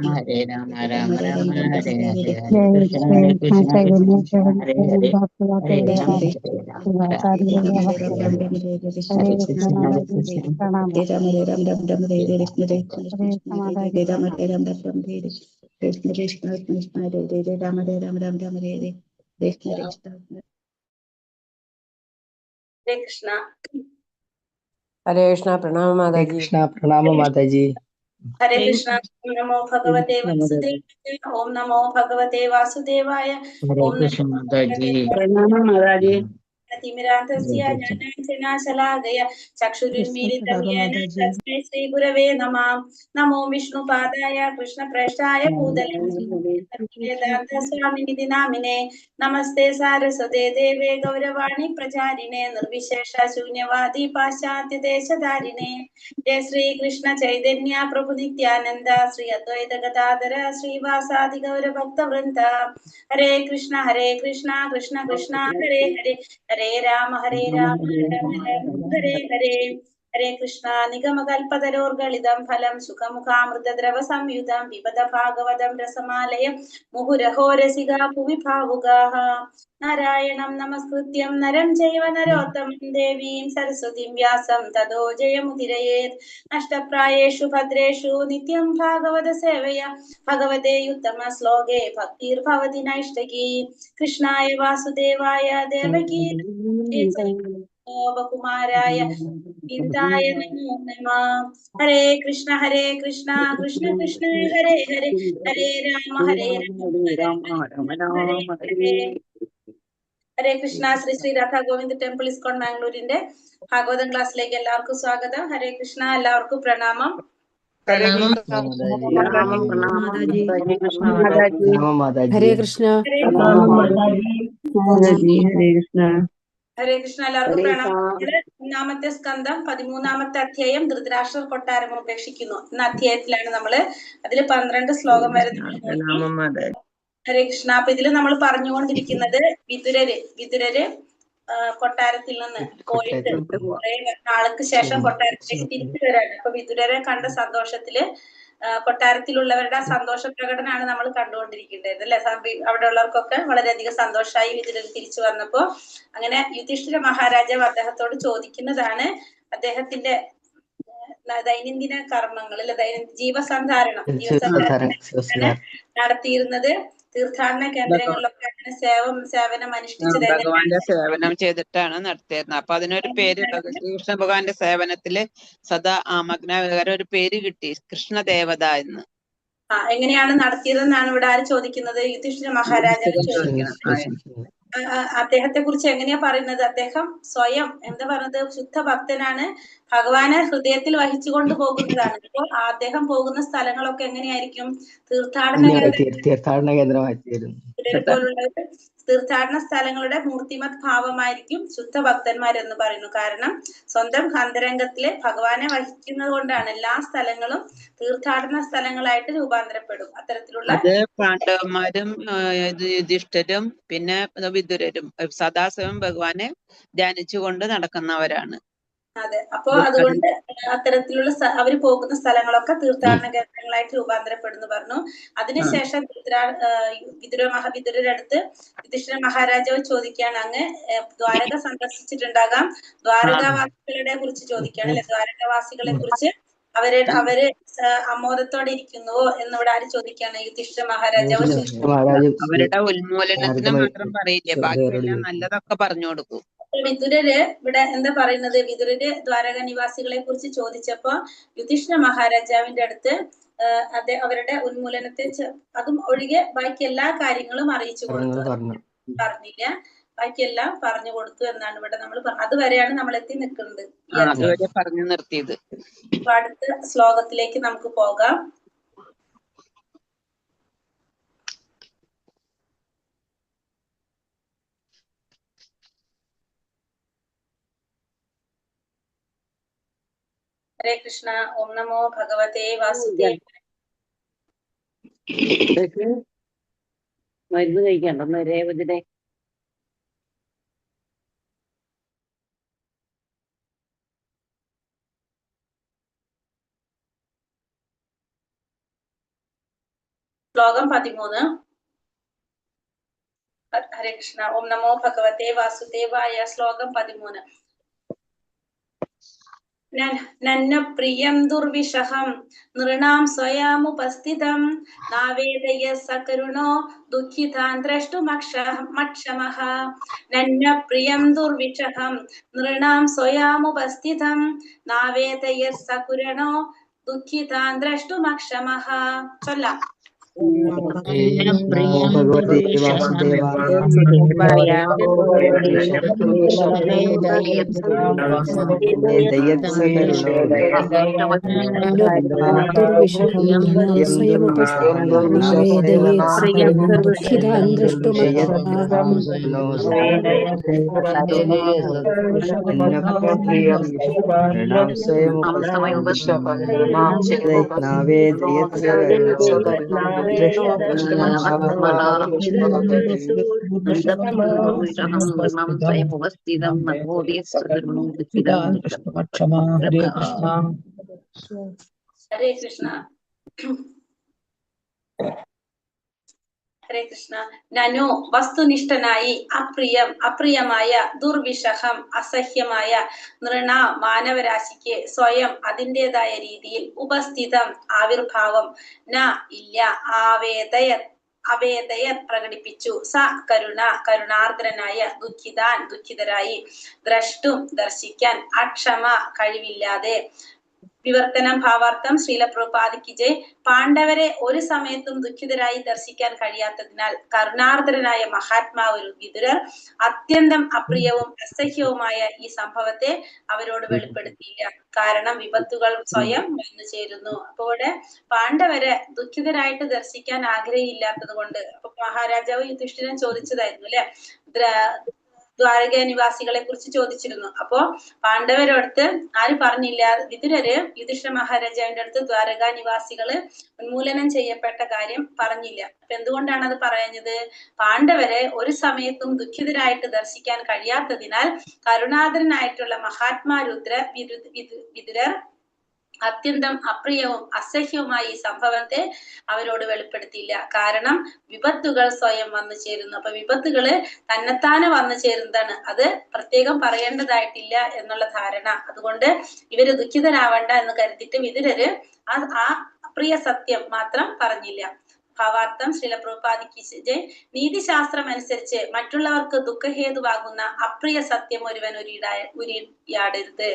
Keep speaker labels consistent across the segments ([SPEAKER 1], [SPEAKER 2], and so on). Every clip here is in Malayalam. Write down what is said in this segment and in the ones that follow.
[SPEAKER 1] Hare Rama, Rama
[SPEAKER 2] Hare
[SPEAKER 1] Rama,
[SPEAKER 2] Ram Ram
[SPEAKER 1] Hare
[SPEAKER 2] Hare
[SPEAKER 1] Hare,
[SPEAKER 2] Hare
[SPEAKER 1] Hare Krishna, Hare Krishna, Krishna Krishna, Hare Hare, Hare Rama,
[SPEAKER 2] Hare
[SPEAKER 1] Hare Rama, Rama
[SPEAKER 2] Hare
[SPEAKER 1] Rama,
[SPEAKER 2] Hare Ram
[SPEAKER 1] Hare
[SPEAKER 2] Ram
[SPEAKER 1] Hare,
[SPEAKER 2] Ram Hare Hare
[SPEAKER 1] Hare
[SPEAKER 2] Krishna
[SPEAKER 1] Krishna,
[SPEAKER 2] Krishna
[SPEAKER 1] Hare
[SPEAKER 2] Krishna
[SPEAKER 1] Krishna,
[SPEAKER 2] Hare Ram Hare Ram Ram Ram Hare
[SPEAKER 1] Hare
[SPEAKER 2] Hare
[SPEAKER 1] Rama,
[SPEAKER 2] Hare Krishna Krishna Hare Hare Ram Hare Ram Ram Ram Hare Hare Krishna Krishna Krishna Hare Hare Ram Hare Ram Ram Ram Hare Hare Krishna Krishna
[SPEAKER 3] Hare Krishna.
[SPEAKER 4] हरे कृष्णा प्रणाम
[SPEAKER 5] हरे
[SPEAKER 4] माता जी।
[SPEAKER 5] कृष्णा प्रणाम माता जी।
[SPEAKER 3] Hare Krishna. Om Namo Bhagavate Vasudevaya. Om Namo Bhagavate Vasudevaya.
[SPEAKER 1] Hare
[SPEAKER 3] Om
[SPEAKER 1] Krishna,
[SPEAKER 3] Namo
[SPEAKER 1] Mataji.
[SPEAKER 3] Bhagavate
[SPEAKER 1] Hare Krishna.
[SPEAKER 3] तिमिरान्धस्याज्ञानाञ्जनाशलाकय चक्षुरुन्मीलितं येन
[SPEAKER 2] माता जी
[SPEAKER 3] तस्मै श्रीगुरवे नमः। नमो विष्णुपादाय कृष्णप्रेष्ठाय भूतले वेदान्तस्वामिनिधि नामिने नमस्ते सारस्वते देवे गौरवाणी प्रचारिणे निर्विशेष शून्यवादी पाश्चात्य देशधारिणे जय श्री कृष्ण चैतन्य प्रभु नित्यानंद श्री अद्वैत गदाधर श्रीवासादि गौर भक्त वृंद हरे कृष्ण कृष्ण कृष्ण हरे हरे हरे राम राम राम हरे हरे हरे कृष्ण निगम कल्पतरोर्गलितं फलं सुखमुखामृतद्रव संयुतं पिबत भागवतं रसमालयं मुहुरहो रसिका भुवि भावुकाः नारायणं नमस्कृत्यं नरं चैव नरोत्तमं देवीं सरस्वतीं व्यासं ततो जयमुदीरयेत् नष्टप्रायेषु भद्रेषु नित्यं भागवत सेवया भगवते उत्तम श्लोके भक्तिर्भवति नैष्ठकी कृष्णाय वासुदेवाय देवकी गोपकुमाराय गोविन्दाय नमो नमः हरे कृष्ण कृष्ण कृष्ण हरे हरे हरे राम राम हरे हरे ഹരേ കൃഷ്ണ ശ്രീ ശ്രീ രാധാ ഗോവിന്ദ് ടെമ്പിൾ ഇസ്കോൺ മാംഗ്ലൂരിന്റെ ഭാഗവതം ക്ലാസ്സിലേക്ക് എല്ലാവർക്കും സ്വാഗതം. ഹരേ കൃഷ്ണ, എല്ലാവർക്കും പ്രണാമം.
[SPEAKER 4] हरे
[SPEAKER 6] प्रणाम
[SPEAKER 4] कृष्णा
[SPEAKER 2] प्रणाम माता जी
[SPEAKER 4] हरे कृष्णा
[SPEAKER 5] प्रणाम माता जी।
[SPEAKER 4] हरे कृष्णा
[SPEAKER 3] ഹരേ
[SPEAKER 2] प्रणाम माता जी हरे कृष्णा
[SPEAKER 3] ഹരേ കൃഷ്ണ, എല്ലാവർക്കും പ്രണാമം. ഒന്നാമത്തെ സ്കന്ധം 13-ാമത്തെ അധ്യായം ധൃതരാഷ്ട്ര കൊട്ടാരം ഉപേക്ഷിക്കുന്നു എന്ന അധ്യായത്തിലാണ് നമ്മള്. അതില് 12 ശ്ലോകം വരെ നമ്മൾ നോക്കി. ഹരേ കൃഷ്ണ. അപ്പൊ ഇതില് നമ്മൾ പറഞ്ഞുകൊണ്ടിരിക്കുന്നത് വിതുരര് കൊട്ടാരത്തിൽ നിന്ന് പോയിട്ട് കുറെ നാൾക്ക് ശേഷം കൊട്ടാരത്തിലേക്ക് തിരിച്ചു വരാണ്. അപ്പൊ വിതുരരെ കണ്ട സന്തോഷത്തില് കൊട്ടാരത്തിലുള്ളവരുടെ ആ സന്തോഷ പ്രകടനമാണ് നമ്മൾ കണ്ടുകൊണ്ടിരിക്കേണ്ടത് അല്ലെ. അവിടെ ഉള്ളവർക്കൊക്കെ വളരെയധികം സന്തോഷമായി വിതുരർ തിരിച്ചു വന്നപ്പോ. അങ്ങനെ യുധിഷ്ഠിര മഹാരാജാവ് അദ്ദേഹത്തോട് ചോദിക്കുന്നതാണ് അദ്ദേഹത്തിന്റെ ദൈനംദിന കർമ്മങ്ങൾ അല്ലെ, ജീവസന്ധാരണം നടത്തിയിരുന്നത് തീർത്ഥാടന കേന്ദ്രങ്ങളിലൊക്കെ അങ്ങനെ സേവനം അനുഷ്ഠിച്ചത്
[SPEAKER 6] ഭഗവാന്റെ സേവനം ചെയ്തിട്ടാണ് നടത്തിയിരുന്നത്. അപ്പൊ അതിനൊരു പേര് ശ്രീകൃഷ്ണ ഭഗവാന്റെ സേവനത്തില് സദാ ആമഗ്ന ഒരു പേര് കിട്ടി, കൃഷ്ണദേവത എന്ന്.
[SPEAKER 3] എങ്ങനെയാണ് നടത്തിയതെന്നാണ് ഇവിടെ ആര് ചോദിക്കുന്നത്? യുധിഷ്ഠിര മഹാരാജാവ് ചോദിക്കുന്നത്. അദ്ദേഹത്തെ കുറിച്ച് എങ്ങനെയാ പറയുന്നത്? അദ്ദേഹം സ്വയം എന്താ പറയുന്നത്, ശുദ്ധ ഭക്തനാണ്, ഭഗവാനെ ഹൃദയത്തിൽ വഹിച്ചുകൊണ്ട് പോകുന്നതാണ്. അപ്പോൾ അദ്ദേഹം പോകുന്ന സ്ഥലങ്ങളൊക്കെ എങ്ങനെയായിരിക്കും? തീർത്ഥാടന
[SPEAKER 5] കേന്ദ്രമായിരുന്നു.
[SPEAKER 3] പോലുള്ളവർ തീർത്ഥാടന സ്ഥലങ്ങളുടെ മൂർത്തിമത് ഭാവമായിരിക്കും ശുദ്ധ ഭക്തന്മാരെന്ന് പറയുന്നു. കാരണം സ്വന്തം അന്തരംഗത്തിലെ ഭഗവാനെ വഹിക്കുന്നത് കൊണ്ടാണ് എല്ലാ സ്ഥലങ്ങളും തീർത്ഥാടന സ്ഥലങ്ങളായിട്ട് രൂപാന്തരപ്പെടും. അത്തരത്തിലുള്ള
[SPEAKER 6] അത് പാണ്ഡവന്മാരും യുധിഷ്ഠിരും പിന്നെ വിതുരരും സദാശിവം ഭഗവാനെ ധ്യാനിച്ചുകൊണ്ട് നടക്കുന്നവരാണ്.
[SPEAKER 3] അതെ. അപ്പൊ അതുകൊണ്ട് അത്തരത്തിലുള്ള അവര് പോകുന്ന സ്ഥലങ്ങളൊക്കെ തീർത്ഥാടന കേന്ദ്രങ്ങളായിട്ട് രൂപാന്തരപ്പെടുന്നു പറഞ്ഞു. അതിനുശേഷം വിതുരടുത്ത് യുധിഷ്ഠിര മഹാരാജാവ് ചോദിക്കുകയാണ്, അങ്ങ് ദ്വാരക സന്ദർശിച്ചിട്ടുണ്ടാകാം, ദ്വാരകാവാസികളെ കുറിച്ച് ചോദിക്കുകയാണ് അല്ലെ. ദ്വാരകാവാസികളെ കുറിച്ച് അവര് അമോദത്തോടെ ഇരിക്കുന്നുവോ എന്നിവിടെ ആര് ചോദിക്കുകയാണ്? യുധിഷ്ഠിര മഹാരാജാവ്
[SPEAKER 6] അവരുടെ ഉന്മൂലനത്തിന് മാത്രം പറയില്ലേ, ബാക്കിയെല്ലാം നല്ലതൊക്കെ പറഞ്ഞു കൊടുക്കും.
[SPEAKER 3] വിതുരര് ഇവിടെ എന്താ പറയുന്നത്? വിതുരര് ദ്വാരക നിവാസികളെ കുറിച്ച് ചോദിച്ചപ്പോ യുധിഷ്ഠിര മഹാരാജാവിന്റെ അടുത്ത് അവരുടെ ഉന്മൂലനത്തെ അതും ഒഴികെ ബാക്കി എല്ലാ കാര്യങ്ങളും അറിയിച്ചു കൊടുത്തു. പറഞ്ഞില്ല, ബാക്കിയെല്ലാം പറഞ്ഞു കൊടുത്തു എന്നാണ് ഇവിടെ നമ്മൾ അതുവരെയാണ് നമ്മൾ എത്തി നിൽക്കുന്നത്.
[SPEAKER 6] അതുവരെ പറഞ്ഞു നിർത്തിയത്.
[SPEAKER 3] അടുത്ത ശ്ലോകത്തിലേക്ക് നമുക്ക് പോകാം. ഹരേ കൃഷ്ണ. ഓം നമോ ഭഗവതേ വാസുദേവായ.
[SPEAKER 2] മരുന്ന് കഴിക്കണ്ടോ രേവതിനെ?
[SPEAKER 3] ശ്ലോകം 13. ഹരേ കൃഷ്ണ. ഓം നമോ ഭഗവതേ വാസുദേവായ. ശ്ലോകം 13. നന്ന പ്രിയം ദുർവിഷഹം നൃണാം സ്വയാമുപസ്ഥിതം നാവേദയ സകരുണോ ദുഃഖിതാൻ ദ്രഷ്ടുമക്ഷമഃ. നന്ന പ്രിയം ദുർവിഷഹം നൃണാം സ്വയാമുപസ്ഥിതം നാവേദയ സകുരണോ ദുഃഖിതാൻ ദ്രഷ്ടുമക്ഷമഃ. ചൊല്ലാം.
[SPEAKER 5] നമോ ഭഗവതേ വാസുദേവായ.
[SPEAKER 3] ഹരേ കൃഷ്ണ. ഹരേ കൃഷ്ണ. നനു വസ്തുനിഷ്ഠനായി അപ്രിയമായ ദുർവിഷഹം അസഹ്യമായ നൃണ മാനവരാശിക്ക് സ്വയം അതിൻ്റെതായ രീതിയിൽ ഉപസ്ഥിതം ആവിർഭാവം ന ഇല്ല അവേദയർ പ്രകടിപ്പിച്ചു സ കരുണാർദ്രനായ ദുഃഖിതരായി ദ്രഷ്ടും ദർശിക്കാൻ അക്ഷമ കഴിവില്ലാതെ. വിവർത്തനം ഭാവാർത്ഥം. ശ്രീല പ്രഭുപാദിക്ക് ജയ്. പാണ്ഡവരെ ഒരു സമയത്തും ദുഃഖിതരായി ദർശിക്കാൻ കഴിയാത്തതിനാൽ കരുണാർദ്രനായ മഹാത്മാവ് വിതുരർ അത്യന്തം അപ്രിയവും അസഹ്യവുമായ ഈ സംഭവത്തെ അവരോട് വെളിപ്പെടുത്തിയില്ല. കാരണം വിപത്തുകൾ സ്വയം വന്നു ചേരുന്നു. അപ്പൊ ഇവിടെ പാണ്ഡവരെ ദുഃഖിതരായിട്ട് ദർശിക്കാൻ ആഗ്രഹമില്ലാത്തത് കൊണ്ട്, അപ്പൊ മഹാരാജാവ് യുധിഷ്ഠിരൻ ചോദിച്ചതായിരുന്നു അല്ലെ, ദ്വാരക നിവാസികളെ കുറിച്ച് ചോദിച്ചിരുന്നു. അപ്പോ പാണ്ഡവരോടത്ത് ആര് പറഞ്ഞില്ല? വിതുരര് യുധിഷ്ഠിര മഹാരാജാവിന്റെ അടുത്ത് ദ്വാരക നിവാസികള് ഉന്മൂലനം ചെയ്യപ്പെട്ട കാര്യം പറഞ്ഞില്ല. അപ്പൊ എന്തുകൊണ്ടാണ് അത് പറയുന്നത്? പാണ്ഡവരെ ഒരു സമയത്തും ദുഃഖിതരായിട്ട് ദർശിക്കാൻ കഴിയാത്തതിനാൽ കരുണാകരനായിട്ടുള്ള മഹാത്മാ വിതുരർ അത്യന്തം അപ്രിയവും അസഹ്യവുമായ ഈ സംഭവത്തെ അവരോട് വെളിപ്പെടുത്തിയില്ല. കാരണം വിപത്തുകൾ സ്വയം വന്നു ചേരുന്നു. അപ്പൊ വിപത്തുകള് തന്നെത്താനെ വന്നു ചേരുന്നതാണ്. അത് പ്രത്യേകം പറയേണ്ടതായിട്ടില്ല എന്നുള്ള ധാരണ. അതുകൊണ്ട് ഇവര് ദുഃഖിതരാവണ്ട എന്ന് കരുതിയിട്ട് വിതുരര് ആ അപ്രിയ സത്യം മാത്രം പറഞ്ഞില്ല. ഭാവാർത്ഥം. ശ്രീല പ്രഭുപാദിക്ക് ജയ്. നീതിശാസ്ത്രം അനുസരിച്ച് മറ്റുള്ളവർക്ക് ദുഃഖഹേതുവാകുന്ന അപ്രിയ സത്യം ഒരുവൻ ഉരിയാടരുത്.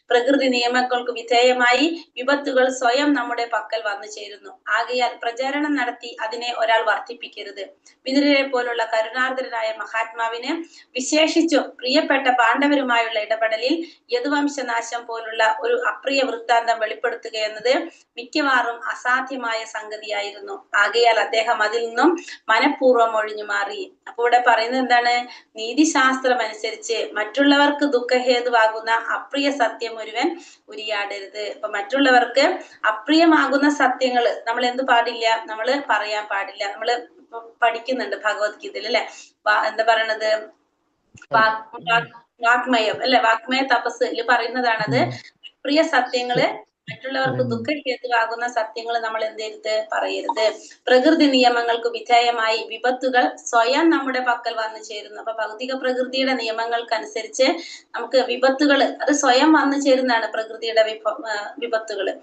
[SPEAKER 3] പ്രകൃതി നിയമങ്ങൾക്ക് വിധേയമായി വിപത്തുകൾ സ്വയം നമ്മുടെ പക്കൽ വന്നു ചേരുന്നു. ആകയാൽ പ്രചാരണം നടത്തി അതിനെ ഒരാൾ വർദ്ധിപ്പിക്കരുത്. വിതുരരെ പോലുള്ള കരുണാർദ്രനായ മഹാത്മാവിന് വിശേഷിച്ചും പ്രിയപ്പെട്ട പാണ്ഡവരുമായുള്ള ഇടപെടലിൽ യദുവംശനാശം പോലുള്ള ഒരു അപ്രിയ വൃത്താന്തം വെളിപ്പെടുത്തുക എന്നത് മിക്കവാറും അസാധ്യമായ സംഗതിയായിരുന്നു. ആകയാൽ അദ്ദേഹം അതിൽ നിന്നും മനഃപൂർവ്വം ഒഴിഞ്ഞു മാറി. അപ്പൊ ഇവിടെ പറയുന്നത് എന്താണ്? നീതിശാസ്ത്രം അനുസരിച്ച് മറ്റുള്ളവർക്ക് ദുഃഖഹേതുവാകുന്ന അപ്രിയ സത്യം ഒരുവൻ ഉരിയാടരുത്. അപ്പൊ മറ്റുള്ളവർക്ക് അപ്രിയമാകുന്ന സത്യങ്ങള് നമ്മൾ എന്ത് പാടില്ല? നമ്മള് പറയാൻ പാടില്ല. നമ്മള് പഠിക്കുന്നുണ്ട് ഭഗവത്ഗീതയിൽ അല്ലെ, എന്താ പറയണത്? വാഗ്മയം അല്ലെ, വാഗ്മയ തപസ്സിൽ പറയുന്നതാണത്. അപ്രിയ സത്യങ്ങള്, മറ്റുള്ളവർക്ക് ദുഃഖഹേതുവാകുന്ന സത്യങ്ങൾ നമ്മൾ എന്ത് ചെയ്യരുത്? പറയരുത്. പ്രകൃതി നിയമങ്ങൾക്ക് വിധേയമായി വിപത്തുകൾ സ്വയം നമ്മുടെ പക്കൽ വന്നു ചേരുന്നു. അപ്പൊ ഭൗതിക പ്രകൃതിയുടെ നിയമങ്ങൾക്കനുസരിച്ച് നമുക്ക് വിപത്തുകൾ അത് സ്വയം വന്നു ചേരുന്നതാണ്, പ്രകൃതിയുടെ വിപത്തുകള്.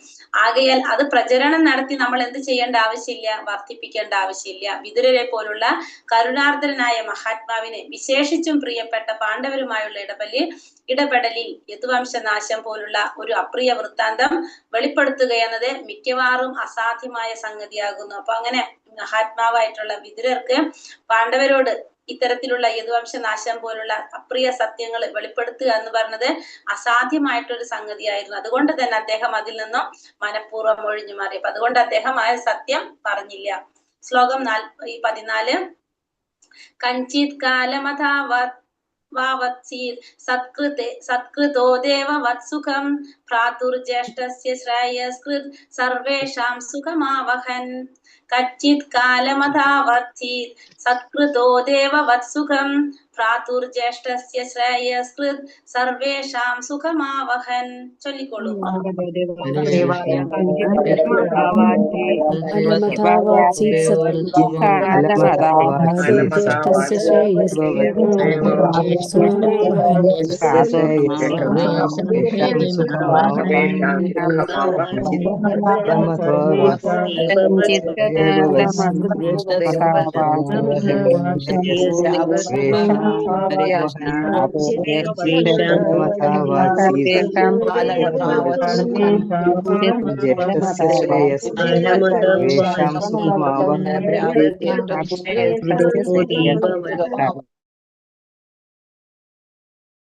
[SPEAKER 3] ആകയാൽ അത് പ്രചരണം നടത്തി നമ്മൾ എന്ത് ചെയ്യേണ്ട ആവശ്യമില്ല? വർദ്ധിപ്പിക്കേണ്ട ആവശ്യമില്ല. വിതുരരെ പോലുള്ള കരുണാർദ്രനായ മഹാത്മാവിന് വിശേഷിച്ചും പ്രിയപ്പെട്ട പാണ്ഡവരുമായുള്ള ഇടപെടലിൽ യദുവംശനാശം പോലുള്ള ഒരു അപ്രിയ വൃത്താന്തം വെളിപ്പെടുത്തുക എന്നത് മിക്കവാറും അസാധ്യമായ സംഗതിയാകുന്നു. അപ്പൊ അങ്ങനെ മഹാത്മാവായിട്ടുള്ള വിതുരർക്ക് പാണ്ഡവരോട് ഇത്തരത്തിലുള്ള യദുവംശനാശം പോലുള്ള അപ്രിയ സത്യങ്ങൾ വെളിപ്പെടുത്തുക എന്ന് പറഞ്ഞത് അസാധ്യമായിട്ടൊരു സംഗതിയായിരുന്നു. അതുകൊണ്ട് തന്നെ അദ്ദേഹം അതിൽ നിന്നും മനഃപൂർവ്വം ഒഴിഞ്ഞു മാറി. അപ്പൊ അതുകൊണ്ട് അദ്ദേഹം ആ സത്യം പറഞ്ഞില്ല. ശ്ലോകം 14. കഞ്ചിത് കാലമഥാവത് സത്കൃതോ ദേവവത്സുഖം ഭ്രാതുർജ്യേഷ്ഠസ്യ ശ്രേയസ്കൃത് സർവേഷാം സുഖമാവഹൻ കച്ചിത് കാലമഥാവർത്തിത് സത്കൃതോ ദേവവത്സുഖം ഭ്രാതുർജ്യേഷ്ഠസ്യ ശ്രേയസ്കൃത് സർവേഷാം സുഖമാവഹൻ. ചൊല്ലിക്കോളൂ.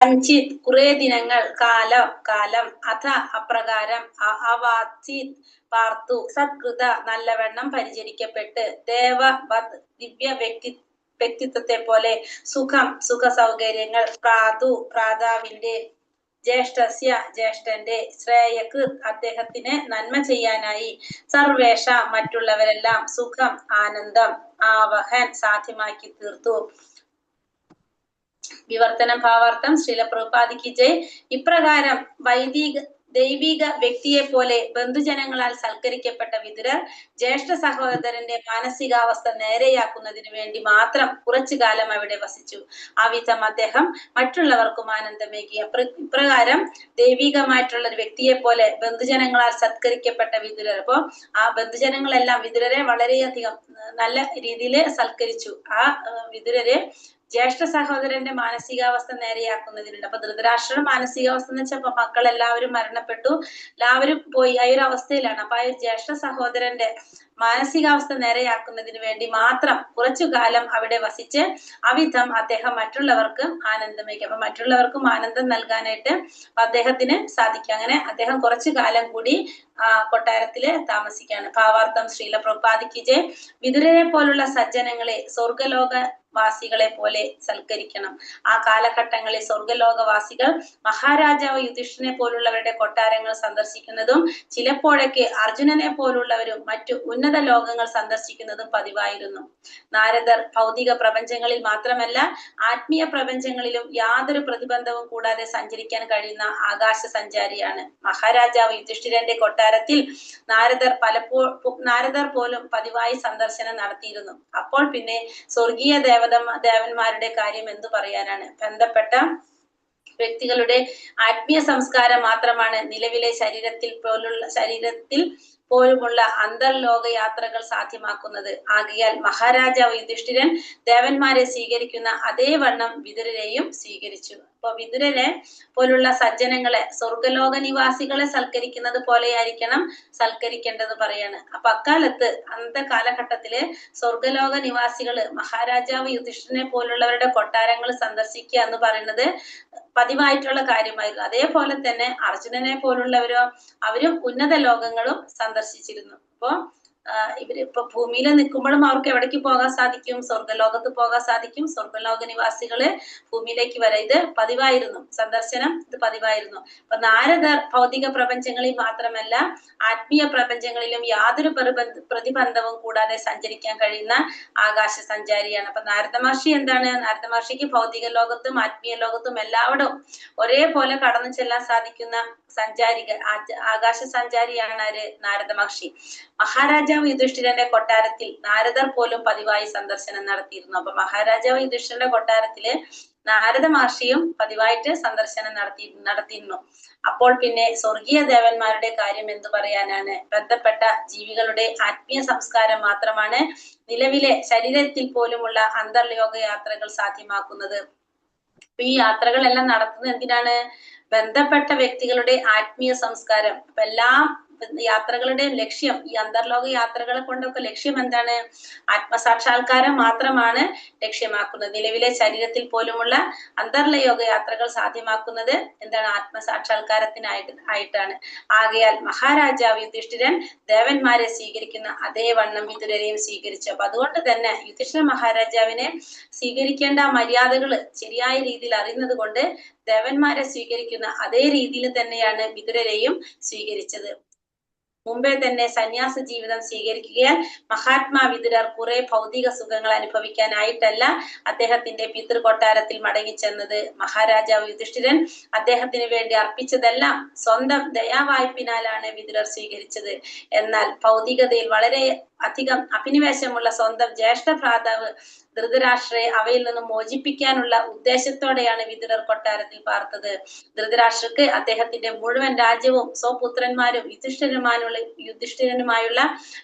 [SPEAKER 3] കഞ്ചിത് കുറെ ദിനങ്ങൾ, കാലം, അഥ അപ്രകാരം, അവാചിത് പാർത്തു, സത്കൃത നല്ലവണ്ണം പരിചരിക്കപ്പെട്ട്, ദേവവത് ദിവ്യ വ്യക്തിത്വത്തെ പോലെ, സുഖം സുഖ സൗകര്യങ്ങൾ, പ്രാതാവിന്റെ, ജ്യേഷ്ഠസ്യ ജ്യേഷ്ഠന്റെ, ശ്രേയകൃത് അദ്ദേഹത്തിന് നന്മ ചെയ്യാനായി, സർവേഷ മറ്റുള്ളവരെല്ലാം, സുഖം ആനന്ദം, ആവഹൻ സാധ്യമാക്കി തീർത്തു. വിവർത്തനം ഭാവാർത്ഥം. ശ്രീല പ്രഭുപാദിക്ക് ജയ്. ഇപ്രകാരം ദൈവിക വ്യക്തിയെ പോലെ ബന്ധുജനങ്ങളാൽ സൽക്കരിക്കപ്പെട്ട വിതുരർ ജ്യേഷ്ഠ സഹോദരന്റെ മാനസികാവസ്ഥ നേരെയാക്കുന്നതിന് വേണ്ടി മാത്രം കുറച്ചു കാലം അവിടെ വസിച്ചു. അവിധം അദ്ദേഹം മറ്റുള്ളവർക്കും ആനന്ദമേകി. ഇപ്രകാരം ദൈവികമായിട്ടുള്ള ഒരു വ്യക്തിയെ പോലെ ബന്ധുജനങ്ങളാൽ സത്കരിക്കപ്പെട്ട വിതുരർ, അപ്പോ ആ ബന്ധുജനങ്ങളെല്ലാം വിതുരരെ വളരെയധികം നല്ല രീതിയിൽ സൽക്കരിച്ചു. ആ വിതുരരെ ജ്യേഷ്ഠ സഹോദരന്റെ മാനസികാവസ്ഥ നേരെയാക്കുന്നതിനുണ്ട്. അപ്പൊ ധൃതരാഷ്ട്രയുടെ മാനസികാവസ്ഥ എന്ന് വെച്ചാൽ മക്കളെല്ലാവരും മരണപ്പെട്ടു, എല്ലാവരും പോയി, ആ ഒരു അവസ്ഥയിലാണ്. അപ്പൊ ആ ഒരു ജ്യേഷ്ഠ സഹോദരന്റെ മാനസികാവസ്ഥ നേരെയാക്കുന്നതിന് വേണ്ടി മാത്രം കുറച്ചു കാലം അവിടെ വസിച്ച് അവിധം അദ്ദേഹം മറ്റുള്ളവർക്കും ആനന്ദമേകി. അപ്പൊ മറ്റുള്ളവർക്കും ആനന്ദം നൽകാനായിട്ട് അദ്ദേഹത്തിന് സാധിക്കും. അങ്ങനെ അദ്ദേഹം കുറച്ചു കാലം കൂടി കൊട്ടാരത്തില് താമസിക്കുകയാണ്. ഭാവാർത്ഥം. ശ്രീല പ്രഭുപാദിക്ക് ജയ്. വിതുരരെ പോലുള്ള സജ്ജനങ്ങളെ സ്വർഗലോകവാസികളെ പോലെ സൽക്കരിക്കണം. ആ കാലഘട്ടങ്ങളിൽ സ്വർഗലോകവാസികൾ മഹാരാജാവ് യുധിഷ്ഠിരനെ പോലുള്ളവരുടെ കൊട്ടാരങ്ങൾ സന്ദർശിക്കുന്നതും ചിലപ്പോഴൊക്കെ അർജുനനെ പോലുള്ളവരും മറ്റു ഉന്നത ലോകങ്ങൾ സന്ദർശിക്കുന്നതും പതിവായിരുന്നു. നാരദർ ഭൗതിക പ്രപഞ്ചങ്ങളിൽ മാത്രമല്ല ആത്മീയ പ്രപഞ്ചങ്ങളിലും യാതൊരു പ്രതിബന്ധവും കൂടാതെ സഞ്ചരിക്കാൻ കഴിയുന്ന ആകാശ സഞ്ചാരിയാണ്. മഹാരാജാവ് യുധിഷ്ഠിരന്റെ കൊട്ടാരത്തിൽ നാരദർ പോലും പതിവായി സന്ദർശനം നടത്തിയിരുന്നു. അപ്പോൾ പിന്നെ സ്വർഗീയ ദേവന്മാരുടെ കാര്യം എന്തു പറയാനാണ്? ബന്ധപ്പെട്ട വ്യക്തികളുടെ ആത്മീയ സംസ്കാരം മാത്രമാണ് നിലവിലെ ശരീരത്തിൽ പോലുമുള്ള അന്തർലോക യാത്രകൾ സാധ്യമാക്കുന്നത്. ആകയാൽ മഹാരാജാവ് യുധിഷ്ഠിരൻ ദേവന്മാരെ സ്വീകരിക്കുന്ന അതേ വണ്ണം വിതുരരെയും സ്വീകരിച്ചു. അപ്പൊ വിതുരരെ പോലുള്ള സജ്ജനങ്ങളെ, സ്വർഗലോക നിവാസികളെ സൽക്കരിക്കുന്നത് പോലെയായിരിക്കണം സൽക്കരിക്കേണ്ടത് പറയാണ്. അപ്പൊ അക്കാലത്ത് അന്നത്തെ കാലഘട്ടത്തില് സ്വർഗലോക നിവാസികള് മഹാരാജാവ് യുധിഷ്ഠിരനെ പോലുള്ളവരുടെ കൊട്ടാരങ്ങൾ സന്ദർശിക്കുക എന്ന് പറയുന്നത് പതിവായിട്ടുള്ള കാര്യമായിരുന്നു. അതേപോലെ തന്നെ അർജുനനെ പോലുള്ളവരോ അവരും ഉന്നത ലോകങ്ങളും സന്ദർശിച്ചിരുന്നു. അപ്പോ ഇവര് ഇപ്പൊ ഭൂമിയിൽ നിൽക്കുമ്പോഴും അവർക്ക് എവിടേക്ക് പോകാൻ സാധിക്കും? സ്വർഗലോകത്ത് പോകാൻ സാധിക്കും. സ്വർഗലോക നിവാസികള് ഭൂമിയിലേക്ക് വരെ ഇത് പതിവായിരുന്നു, സന്ദർശനം ഇത് പതിവായിരുന്നു. അപ്പൊ നാരദർ ഭൗതിക പ്രപഞ്ചങ്ങളിൽ മാത്രമല്ല ആത്മീയ പ്രപഞ്ചങ്ങളിലും യാതൊരു പ്രതിബന്ധവും കൂടാതെ സഞ്ചരിക്കാൻ കഴിയുന്ന ആകാശ സഞ്ചാരിയാണ്. അപ്പൊ നാരദ മഹർഷി എന്താണ്? നാരദ മഹർഷിക്ക് ഭൗതിക ലോകത്തും ആത്മീയ ലോകത്തും എല്ലാവരും ഒരേപോലെ കടന്നു ചെല്ലാൻ സാധിക്കുന്ന ആകാശ സഞ്ചാരിയാണ് ആര്? നാരദ മഹർഷി. മഹാരാജാവ് യുധിഷ്ഠിരന്റെ കൊട്ടാരത്തിൽ നാരദർ പോലും പതിവായി സന്ദർശനം നടത്തിയിരുന്നു. അപ്പൊ മഹാരാജാവ് യുധിഷ്ഠിരന്റെ കൊട്ടാരത്തില് നാരദ മഹർഷിയും പതിവായിട്ട് സന്ദർശനം നടത്തിയിരുന്നു. അപ്പോൾ പിന്നെ സ്വർഗീയ ദേവന്മാരുടെ കാര്യം എന്തു പറയാനാണ്? ബന്ധപ്പെട്ട ജീവികളുടെ ആത്മീയ സംസ്കാരം മാത്രമാണ് നിലവിലെ ശരീരത്തിൽ പോലുമുള്ള അന്തർലോക യാത്രകൾ സാധ്യമാക്കുന്നത്. ഈ യാത്രകളെല്ലാം നടത്തുന്നത് എന്തിനാണ്? ബന്ധപ്പെട്ട വ്യക്തികളുടെ ആത്മീയ സംസ്കാരം. അപ്പൊ എല്ലാ യാത്രകളുടെയും ലക്ഷ്യം, ഈ അന്തർലോക യാത്രകളെ കൊണ്ടൊക്കെ ലക്ഷ്യം എന്താണ്? ആത്മസാക്ഷാത്കാരം മാത്രമാണ് ലക്ഷ്യമാക്കുന്നത്. നിലവിലെ ശരീരത്തിൽ പോലുമുള്ള അന്തർലോക യാത്രകൾ സാധ്യമാക്കുന്നത് എന്താണ്? ആയിട്ടാണ്. ആകയാൽ മഹാരാജാവ് യുധിഷ്ഠിരൻ ദേവന്മാരെ സ്വീകരിക്കുന്ന അതേ വണ്ണം വിതുരരെയും സ്വീകരിച്ചു. അപ്പൊ അതുകൊണ്ട് തന്നെ യുധിഷ്ഠിര മഹാരാജാവിനെ സ്വീകരിക്കേണ്ട മര്യാദകൾ ശരിയായ രീതിയിൽ അറിയുന്നത് കൊണ്ട് ദേവന്മാരെ സ്വീകരിക്കുന്ന അതേ രീതിയിൽ തന്നെയാണ് വിതുരരെയും സ്വീകരിച്ചത്. മുമ്പേ തന്നെ സന്യാസ ജീവിതം സ്വീകരിക്കുകയാൽ മഹാത്മാ വിതുരർ കുറെ ഭൗതിക സുഖങ്ങൾ അനുഭവിക്കാനായിട്ടല്ല അദ്ദേഹത്തിന്റെ പിതൃ കൊട്ടാരത്തിൽ മടങ്ങിച്ചെന്നത്. മഹാരാജാവ് യുധിഷ്ഠിരൻ അദ്ദേഹത്തിന് വേണ്ടി അർപ്പിച്ചതെല്ലാം സ്വന്തം ദയാവായ്പിനാലാണ് വിതുരർ സ്വീകരിച്ചത്. എന്നാൽ ഭൗതികതയിൽ വളരെ അധികം അഭിനിവേശമുള്ള സ്വന്തം ജ്യേഷ്ഠ ഭ്രാതാവ് ധൃതരാഷ്ട്രയെ അവയിൽ നിന്നും മോചിപ്പിക്കാനുള്ള ഉദ്ദേശത്തോടെയാണ് വിതുരർ കൊട്ടാരത്തിൽ പാർത്തത്. ധൃതരാഷ്ട്രക്ക് അദ്ദേഹത്തിന്റെ മുഴുവൻ രാജ്യവും സ്വപുത്രന്മാരും യുധിഷ്ഠിരനുമായുള്ള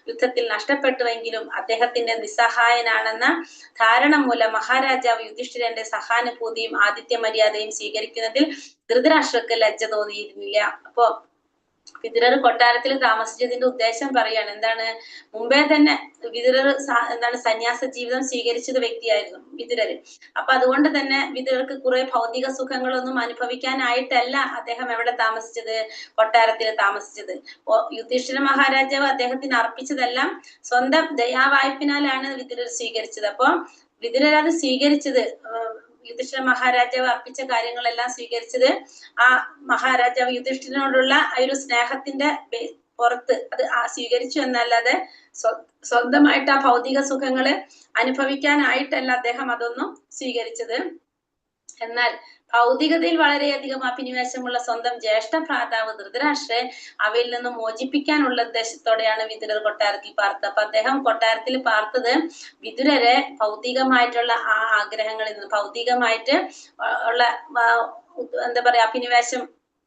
[SPEAKER 3] യുദ്ധത്തിൽ നഷ്ടപ്പെട്ടുവെങ്കിലും അദ്ദേഹത്തിന്റെ നിസ്സഹായനാണെന്ന ധാരണ മൂലം മഹാരാജാവ് യുധിഷ്ഠിരന്റെ സഹാനുഭൂതിയും ആതിഥ്യ മര്യാദയും സ്വീകരിക്കുന്നതിൽ ധൃതരാഷ്ട്രക്ക് ലജ്ജ തോന്നിയിരുന്നില്ല. അപ്പോ വിതുരർ കൊട്ടാരത്തിൽ താമസിച്ചതിന്റെ ഉദ്ദേശം പറയാണ്. എന്താണ്? മുമ്പേ തന്നെ വിതുരർ എന്താണ് സന്യാസ ജീവിതം സ്വീകരിച്ചത് വ്യക്തിയായിരുന്നു വിതുരര്. അപ്പൊ അതുകൊണ്ട് തന്നെ വിതുരർക്ക് കുറെ ഭൗതിക സുഖങ്ങളൊന്നും അനുഭവിക്കാനായിട്ടല്ല അദ്ദേഹം എവിടെ താമസിച്ചത്? കൊട്ടാരത്തിൽ താമസിച്ചത്. യുധിഷ്ഠിര മഹാരാജാവ് അദ്ദേഹത്തിന് അർപ്പിച്ചതെല്ലാം സ്വന്തം ദയാവായ്പിനാലാണ് വിതുരർ സ്വീകരിച്ചത്. അപ്പൊ വിതുരർ അത് സ്വീകരിച്ചത്, യുധിഷ്ഠിര മഹാരാജാവ് അർപ്പിച്ച കാര്യങ്ങളെല്ലാം സ്വീകരിച്ചത് ആ മഹാരാജാവ് യുധിഷ്ഠിരനോടുള്ള ആ ഒരു സ്നേഹത്തിന്റെ പുറത്ത് അത് സ്വീകരിച്ചു എന്നല്ലാതെ സ്വന്തമായിട്ട് ആ ഭൗതിക സുഖങ്ങള് അനുഭവിക്കാനായിട്ടല്ല അദ്ദേഹം അതൊന്നും സ്വീകരിച്ചത്. എന്നാൽ ഭൗതികതയിൽ വളരെയധികം അഭിനിവേശമുള്ള സ്വന്തം ജ്യേഷ്ഠ ഭ്രാതാവ് ധൃതരാഷ്ട്രയെ അവയിൽ നിന്നും മോചിപ്പിക്കാനുള്ള ഉദ്ദേശത്തോടെയാണ് വിതുരർ കൊട്ടാരത്തിൽ പാർത്തത്. അപ്പൊ അദ്ദേഹം കൊട്ടാരത്തിൽ പാർത്തത് വിതുരരെ ഭൗതികമായിട്ടുള്ള ആ ആഗ്രഹങ്ങളിൽ നിന്ന്, ഭൗതികമായിട്ട് ഉള്ള എന്താ പറയാ അഭിനിവേശം,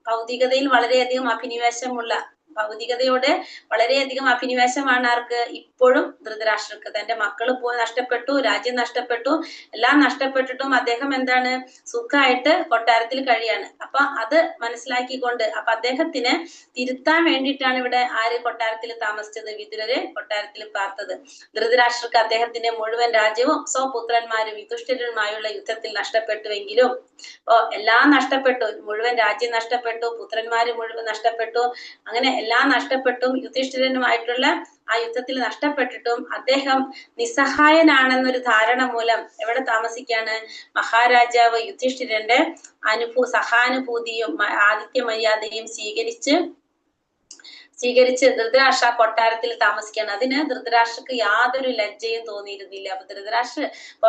[SPEAKER 3] ഭൗതികതയിൽ വളരെയധികം അഭിനിവേശമുള്ള, ഭൗതികതയോട് വളരെയധികം അഭിനിവേശമാണ് ആർക്ക്? ഇപ്പോഴും ധൃതരാഷ്ട്രക്ക്. തന്റെ മക്കള് പോയി നഷ്ടപ്പെട്ടു, രാജ്യം നഷ്ടപ്പെട്ടു, എല്ലാം നഷ്ടപ്പെട്ടിട്ടും അദ്ദേഹം എന്താണ് സുഖമായിട്ട് കൊട്ടാരത്തിൽ കഴിയാണ്. അപ്പൊ അത് മനസ്സിലാക്കിക്കൊണ്ട് അപ്പൊ അദ്ദേഹത്തിന് തിരുത്താൻ വേണ്ടിയിട്ടാണ് ഇവിടെ ആര് കൊട്ടാരത്തിൽ താമസിച്ചത്? വിതുരര് കൊട്ടാരത്തിൽ പാർത്തത്. ധൃതരാഷ്ട്രക്ക് അദ്ദേഹത്തിന്റെ മുഴുവൻ രാജ്യവും സ്വപുത്രന്മാരും യുധിഷ്ഠിരനുമായുള്ള യുദ്ധത്തിൽ നഷ്ടപ്പെട്ടുവെങ്കിലും എല്ലാം നഷ്ടപ്പെട്ടു, മുഴുവൻ രാജ്യം നഷ്ടപ്പെട്ടു, പുത്രന്മാര് മുഴുവൻ നഷ്ടപ്പെട്ടു, അങ്ങനെ എല്ലാം നഷ്ടപ്പെട്ടും യുധിഷ്ഠിരനുമായിട്ടുള്ള ആ യുദ്ധത്തിൽ നഷ്ടപ്പെട്ടിട്ടും അദ്ദേഹം നിസ്സഹായനാണെന്നൊരു ധാരണ മൂലം എവിടെ താമസിക്കാണ്? മഹാരാജാവ് യുധിഷ്ഠിരന്റെ സഹാനുഭൂതിയും ആതിഥ്യ മര്യാദയും സ്വീകരിച്ച് ധൃതരാഷ്ട്ര കൊട്ടാരത്തിൽ താമസിക്കുകയാണ്. അതിന് ധൃതരാഷ്ട്രക്ക് യാതൊരു ലജ്ജയും തോന്നിയിരുന്നില്ല. അപ്പൊ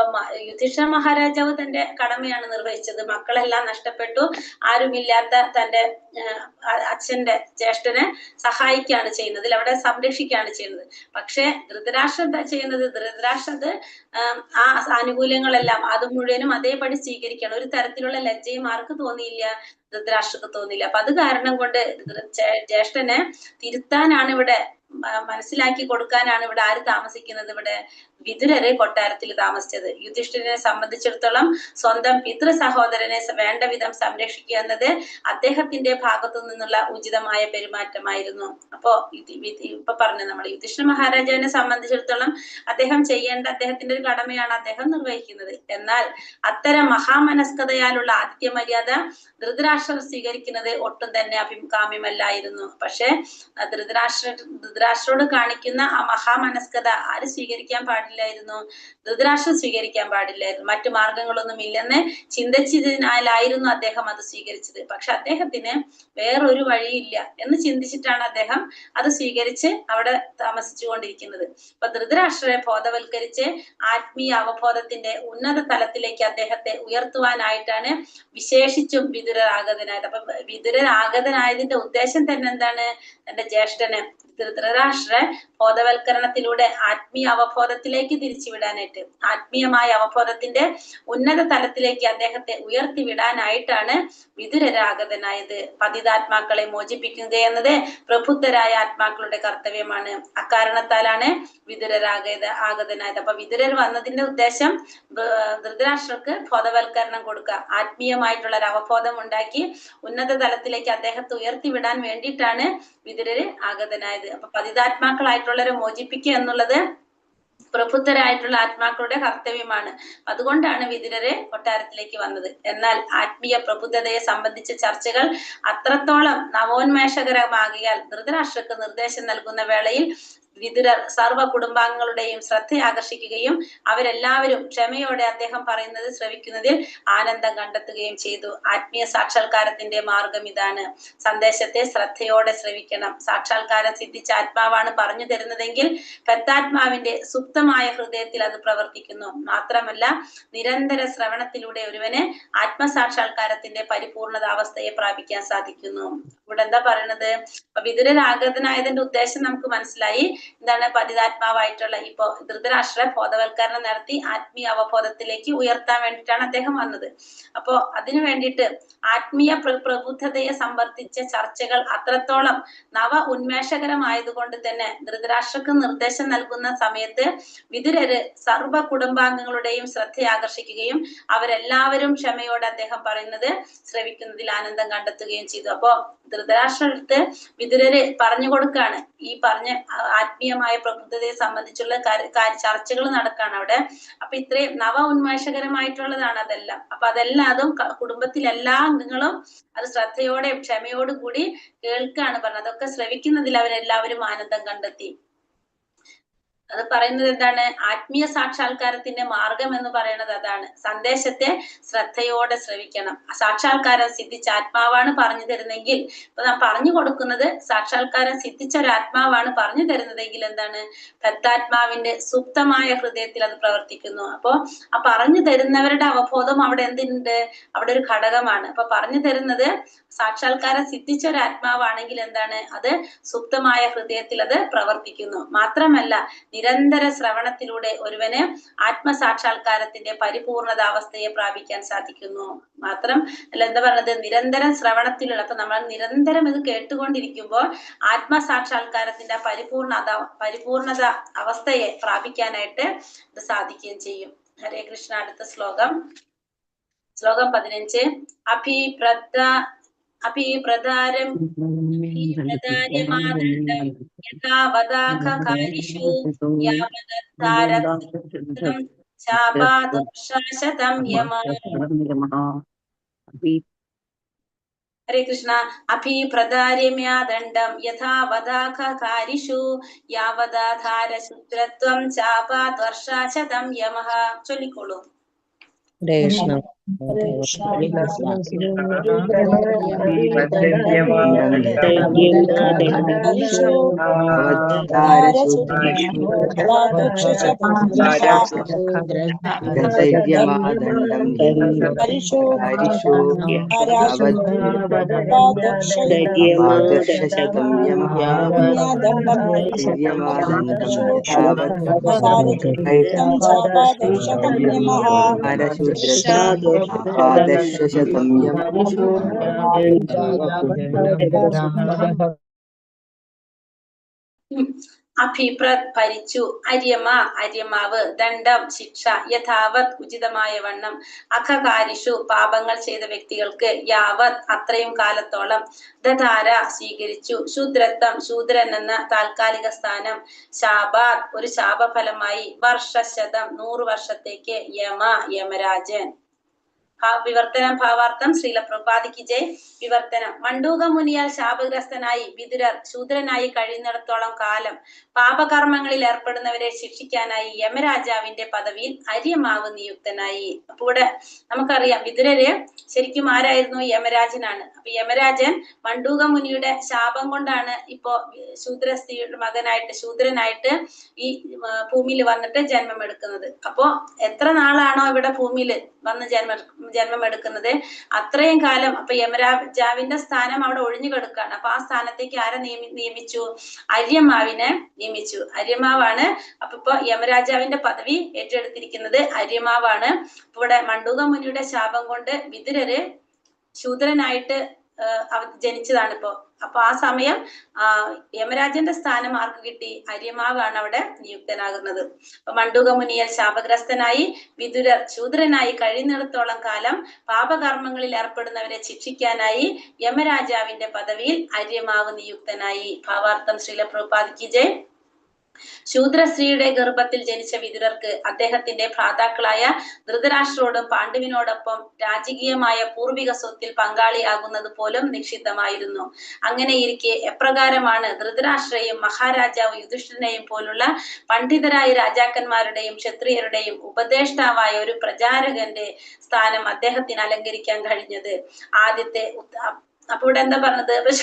[SPEAKER 3] യുധിഷ്ഠിര മഹാരാജാവ് തന്റെ കടമയാണ് നിർവഹിച്ചത്. മക്കളെല്ലാം നഷ്ടപ്പെട്ടു, ആരുമില്ലാത്ത തന്റെ അച്ഛന്റെ ജ്യേഷ്ഠനെ സഹായിക്കുകയാണ് ചെയ്യുന്നത്, അവിടെ സംരക്ഷിക്കുകയാണ് ചെയ്യുന്നത്. പക്ഷെ ധൃതരാഷ്ട്ര എന്താ ചെയ്യുന്നത്? ധൃതരാഷ്ട്രത് ആ ആനുകൂല്യങ്ങളെല്ലാം അത് മുഴുവനും അതേപടി സ്വീകരിക്കണം. ഒരു തരത്തിലുള്ള ലജ്ജയും ആർക്ക് തോന്നിയില്ല? ധൃതരാഷ്ട്രക്ക് തോന്നിയില്ല. അപ്പൊ അത് കാരണം കൊണ്ട് ജ്യേഷ്ഠനെ തിരുത്താനാണ് ഇവിടെ, മനസ്സിലാക്കി കൊടുക്കാനാണ് ഇവിടെ ആര് താമസിക്കുന്നത്? ഇവിടെ വിതുരരെ കൊട്ടാരത്തിൽ താമസിച്ചത്. യുധിഷ്ഠിരനെ സംബന്ധിച്ചിടത്തോളം സ്വന്തം പിതൃ സഹോദരനെ വേണ്ട വിധം സംരക്ഷിക്കുക എന്നത് അദ്ദേഹത്തിന്റെ ഭാഗത്തു നിന്നുള്ള ഉചിതമായ പെരുമാറ്റമായിരുന്നു. അപ്പോ ഇപ്പൊ പറഞ്ഞു നമ്മൾ യുധിഷ്ഠിര മഹാരാജാവിനെ സംബന്ധിച്ചിടത്തോളം അദ്ദേഹം ചെയ്യേണ്ട അദ്ദേഹത്തിന്റെ ഒരു കടമയാണ് അദ്ദേഹം നിർവഹിക്കുന്നത്. എന്നാൽ അത്തരം മഹാമനസ്കതയാലുള്ള ആതിഥ്യ മര്യാദ ധൃതരാഷ്ട്രർ സ്വീകരിക്കുന്നത് ഒട്ടും തന്നെ കാമ്യമല്ലായിരുന്നു. പക്ഷെ ധൃതരാഷ്ട്രോട് കാണിക്കുന്ന ആ മഹാമനസ്കത ആര് സ്വീകരിക്കാൻ പാടില്ലായിരുന്നു? ധൃതരാഷ്ട്രം സ്വീകരിക്കാൻ പാടില്ലായിരുന്നു. മറ്റു മാർഗങ്ങളൊന്നും ഇല്ലെന്ന് ചിന്തിച്ചതിനാലായിരുന്നു അദ്ദേഹം അത് സ്വീകരിച്ചത്. പക്ഷെ അദ്ദേഹത്തിന് വേറൊരു വഴിയില്ല എന്ന് ചിന്തിച്ചിട്ടാണ് അദ്ദേഹം അത് സ്വീകരിച്ച് അവിടെ താമസിച്ചു കൊണ്ടിരിക്കുന്നത്. അപ്പൊ ധൃതരാഷ്ട്രരെ ബോധവൽക്കരിച്ച് ആത്മീയ അവബോധത്തിന്റെ ഉന്നത തലത്തിലേക്ക് അദ്ദേഹത്തെ ഉയർത്തുവാനായിട്ടാണ് വിശേഷിച്ചും വിതുരർ ആഗതനായത്. അപ്പൊ വിതുരർ ആഗതനായതിന്റെ ഉദ്ദേശം തന്നെ എന്താണ്? തന്റെ ജ്യേഷ്ഠനെ ധൃതരാഷ്ട്ര ബോധവൽക്കരണത്തിലൂടെ ആത്മീയ അവബോധത്തിലേക്ക് തിരിച്ചുവിടാനായിട്ട്, ആത്മീയമായ അവബോധത്തിന്റെ ഉന്നത തലത്തിലേക്ക് അദ്ദേഹത്തെ ഉയർത്തിവിടാനായിട്ടാണ് വിതുരരാഗതനായത്. പതിതാത്മാക്കളെ മോചിപ്പിക്കുക എന്നത് പ്രബുദ്ധരായ ആത്മാക്കളുടെ കർത്തവ്യമാണ്. അക്കാരണത്താലാണ് ആഗതനായത്. അപ്പൊ വിതുരർ വന്നതിന്റെ ഉദ്ദേശം ധൃതരാഷ്ട്രർക്ക് ബോധവൽക്കരണം കൊടുക്കുക, ആത്മീയമായിട്ടുള്ള ഒരു അവബോധം ഉണ്ടാക്കി ഉന്നത തലത്തിലേക്ക് അദ്ദേഹത്തെ ഉയർത്തിവിടാൻ വേണ്ടിയിട്ടാണ് വിതുരര് ആഗതനായത്. അപ്പൊ പതിതാത്മാക്കളായിട്ടുള്ളവരെ മോചിപ്പിക്കുക എന്നുള്ളത് പ്രബുദ്ധരായിട്ടുള്ള ആത്മാക്കളുടെ കർത്തവ്യമാണ്. അതുകൊണ്ടാണ് വിതുരരെ കൊട്ടാരത്തിലേക്ക് വന്നത്. എന്നാൽ ആത്മീയ പ്രബുദ്ധതയെ സംബന്ധിച്ച ചർച്ചകൾ അത്രത്തോളം നവോന്മേഷകരമാകിയാൽ ധൃതരാഷ്ട്രക്ക് നിർദ്ദേശം നൽകുന്ന വേളയിൽ വിതുരർ സർവ്വ കുടുംബാംഗങ്ങളുടെയും ശ്രദ്ധ ആകർഷിക്കുകയും അവരെല്ലാവരും ക്ഷമയോടെ അദ്ദേഹം പറയുന്നത് ശ്രവിക്കുന്നതിൽ ആനന്ദം കണ്ടെത്തുകയും ചെയ്തു. ആത്മീയ സാക്ഷാത്കാരത്തിന്റെ മാർഗം ഇതാണ്. സന്ദേശത്തെ ശ്രദ്ധയോടെ ശ്രവിക്കണം. സാക്ഷാത്കാരം സിദ്ധിച്ച ആത്മാവാണ് പറഞ്ഞു തരുന്നതെങ്കിൽ പെത്താത്മാവിന്റെ സുപ്തമായ ഹൃദയത്തിൽ അത് പ്രവർത്തിക്കുന്നു. മാത്രമല്ല നിരന്തര ശ്രവണത്തിലൂടെ ഒരുവന് ആത്മസാക്ഷാത്കാരത്തിന്റെ പരിപൂർണത അവസ്ഥയെ പ്രാപിക്കാൻ സാധിക്കുന്നു. ഇവിടെ എന്താ പറയുന്നത്? വിതുരരാഗതനായതിന്റെ ഉദ്ദേശം നമുക്ക് മനസ്സിലായി. എന്താണ്? പതിതാത്മാവായിട്ടുള്ള ഇപ്പോ ധൃതരാഷ്ട്ര ബോധവൽക്കരണം നടത്തി ആത്മീയ അവബോധത്തിലേക്ക് ഉയർത്താൻ വേണ്ടിയിട്ടാണ് അദ്ദേഹം വന്നത്. അപ്പോ അതിനു വേണ്ടിയിട്ട് ആത്മീയ പ്രബുദ്ധതയെ സംബന്ധിച്ച ചർച്ചകൾ അത്രത്തോളം നവ ഉന്മേഷകരമായതുകൊണ്ട് തന്നെ ധൃതരാഷ്ട്രക്ക് നിർദ്ദേശം നൽകുന്ന സമയത്ത് വിതുരര് സർവ്വ കുടുംബാംഗങ്ങളുടെയും ശ്രദ്ധ ആകർഷിക്കുകയും അവരെല്ലാവരും ക്ഷമയോടെ അദ്ദേഹം പറയുന്നത് ശ്രവിക്കുന്നതിൽ ആനന്ദം കണ്ടെത്തുകയും ചെയ്തു. അപ്പോ ധൃതരാഷ്ട്രടുത്ത് വിതുരര് പറഞ്ഞു കൊടുക്കാണ്, ഈ പറഞ്ഞ ആത്മീയമായ പ്രബുദ്ധതയെ സംബന്ധിച്ചുള്ള ചർച്ചകൾ നടക്കാണ് അവിടെ. അപ്പൊ ഇത്രയും നവ ഉന്മേഷകരമായിട്ടുള്ളതാണ് അതെല്ലാം. അപ്പൊ അതെല്ലാതും കുടുംബത്തിലെ എല്ലാ അംഗങ്ങളും അത് ശ്രദ്ധയോടെ ക്ഷമയോടും കൂടി കേൾക്കാണ് പറഞ്ഞത്. അതൊക്കെ ശ്രവിക്കുന്നതിൽ അവരെല്ലാവരും ആനന്ദം കണ്ടെത്തി. അത് പറയുന്നത് എന്താണ്? ആത്മീയ സാക്ഷാത്കാരത്തിന്റെ മാർഗം എന്ന് പറയുന്നത് അതാണ്. സന്ദേശത്തെ ശ്രദ്ധയോടെ ശ്രവിക്കണം. സാക്ഷാത്കാരം സിദ്ധിച്ച ആത്മാവാണ് പറഞ്ഞു തരുന്നെങ്കിൽ, ഇപ്പൊ നാം പറഞ്ഞു കൊടുക്കുന്നത് സാക്ഷാത്കാരം സിദ്ധിച്ച ഒരു ആത്മാവാണ് പറഞ്ഞു തരുന്നതെങ്കിൽ എന്താണ്? പെത്താത്മാവിന്റെ സുപ്തമായ ഹൃദയത്തിൽ അത് പ്രവർത്തിക്കുന്നു. അപ്പോ ആ പറഞ്ഞു തരുന്നവരുടെ അവബോധം അവിടെ എന്തുണ്ട്? അവിടെ ഒരു ഘടകമാണ്. അപ്പൊ പറഞ്ഞു തരുന്നത് സാക്ഷാത്കാരം സിദ്ധിച്ച ഒരു ആത്മാവാണെങ്കിൽ എന്താണ്? അത് സുപ്തമായ ഹൃദയത്തിൽ അത് പ്രവർത്തിക്കുന്നു. മാത്രമല്ല നിരന്തര ശ്രവണത്തിലൂടെ ഒരുവന് ആത്മസാക്ഷാത്കാരത്തിന്റെ പരിപൂർണത അവസ്ഥയെ പ്രാപിക്കാൻ സാധിക്കുന്നു. മാത്രം അല്ല, എന്താ പറഞ്ഞത്? നിരന്തരം ശ്രവണത്തിലുള്ള, അപ്പൊ നമ്മൾ നിരന്തരം ഇത് കേട്ടുകൊണ്ടിരിക്കുമ്പോൾ ആത്മസാക്ഷാത്കാരത്തിന്റെ പരിപൂർണത അവസ്ഥയെ പ്രാപിക്കാനായിട്ട് ഇത് സാധിക്കുകയും ചെയ്യും. ഹരേ കൃഷ്ണ. അടുത്ത ശ്ലോകം 15. അഭിപ്രദാരം യഥാവദാഖകാരിഷു യാവദദ്ധാരതം ശാപാദശതം യമ. ഹരേ കൃഷ്ണ. അഭിപ്രദാര്യമയാദണ്ഡം യഥാവദാഖകാരിഷു യാവദാധാരശുദ്രത്വം ചാപാദ്വർഷാശതം യമഃ. ചൊല്ലിക്കോളൂ. അഭിപ്രത് ഭരിച്ചു, അര്യമാവ്, ദണ്ഡം ശിക്ഷ, യഥാവത് ഉചിതമായ വണ്ണം, അഖകാരിഷു പാപങ്ങൾ ചെയ്ത വ്യക്തികൾക്ക്, യാവത് അത്രയും കാലത്തോളം, ദധാര സ്വീകരിച്ചു, ശൂദ്രത്വം ശൂദ്രൻ എന്ന താൽക്കാലിക സ്ഥാനം, ശാപാത് ഒരു ശാപഫലമായി, വർഷശതം 100 വർഷത്തേക്ക്, യമരാജൻ. വിവർത്തനം ഭാവാർത്ഥം. ശ്രീല പ്രഭുപാദിക്ക് ജയ്. വിവർത്തനം. മണ്ഡൂക മുനിയാൽ ശാപഗ്രസ്തനായി വിതുരർ ശൂദ്രനായി കഴിയുന്നിടത്തോളം കാലം പാപകർമ്മങ്ങളിൽ ഏർപ്പെടുന്നവരെ ശിക്ഷിക്കാനായി യമരാജാവിന്റെ പദവിയിൽ അര്യമാവ് നിയുക്തനായി. അപ്പൊ ഇവിടെ നമുക്കറിയാം വിതുരര് ശരിക്കും ആരായിരുന്നു? യമരാജനാണ്. അപ്പൊ യമരാജൻ മണ്ഡൂക മുനിയുടെ ശാപം കൊണ്ടാണ് ഇപ്പോ ശൂദ്രസ്ത്രീയുടെ മകനായിട്ട് ശൂദ്രനായിട്ട് ഈ ഭൂമിയിൽ വന്നിട്ട് ജന്മം എടുക്കുന്നത്. അപ്പോ എത്ര നാളാണോ ഇവിടെ ഭൂമിയിൽ വന്ന് ജന്മം ജന്മമെടുക്കുന്നത്. അത്രയും കാലം അപ്പൊ യമരാജാവിന്റെ സ്ഥാനം അവിടെ ഒഴിഞ്ഞു കിടക്കുകയാണ്. അപ്പൊ ആ സ്ഥാനത്തേക്ക് ആരെ നിയമിച്ചു? അര്യമാവിനെ നിയമിച്ചു. അര്യമാവാണ് അപ്പൊ യമരാജാവിന്റെ പദവി ഏറ്റെടുത്തിരിക്കുന്നത് അര്യമാവാണ്. ഇവിടെ മണ്ഡൂക മുനിയുടെ ശാപം കൊണ്ട് വിതുരര് ശൂദ്രനായിട്ട് ജനിച്ചതാണ് ഇപ്പോ. അപ്പൊ ആ സമയം യമരാജന്റെ സ്ഥാനം ആർക്ക് കിട്ടി? അര്യമാവാണ് അവിടെ നിയുക്തനാകുന്നത്. അപ്പൊ മണ്ഡൂക മുനിയൽ ശാപഗ്രസ്തനായി വിതുരർ ശൂദ്രനായി കഴിയുന്നിടത്തോളം കാലം പാപകർമ്മങ്ങളിൽ ഏർപ്പെടുന്നവരെ ശിക്ഷിക്കാനായി യമരാജാവിന്റെ പദവിയിൽ അര്യമാവ് നിയുക്തനായി. ഭാവാർത്ഥം ശ്രീല പ്രഭുപാദിക്ക് ജയ്. ശൂദ്രസ്ത്രീയുടെ ഗർഭത്തിൽ ജനിച്ച വിതുരർക്ക് അദ്ദേഹത്തിന്റെ ഭ്രാതാക്കളായ ധൃതരാഷ്ട്രോടും പാണ്ഡുവിനോടൊപ്പം രാജകീയമായ പൂർവിക സ്വത്തിൽ പങ്കാളിയാകുന്നത് പോലും നിഷിദ്ധമായിരുന്നു. അങ്ങനെ ഇരിക്കെ എപ്രകാരമാണ് ധൃതരാഷ്ട്രയും മഹാരാജാവ് യുധിഷ്ഠിരനെയും പോലുള്ള പണ്ഡിതരായ രാജാക്കന്മാരുടെയും ക്ഷത്രിയരുടെയും ഉപദേഷ്ടാവായ ഒരു പ്രചാരകന്റെ സ്ഥാനം അദ്ദേഹത്തിന് അലങ്കരിക്കാൻ കഴിഞ്ഞത്? ആദ്യത്തെ അപ്പൊ ഇവിടെ എന്താ പറഞ്ഞത്? അപ്പൊ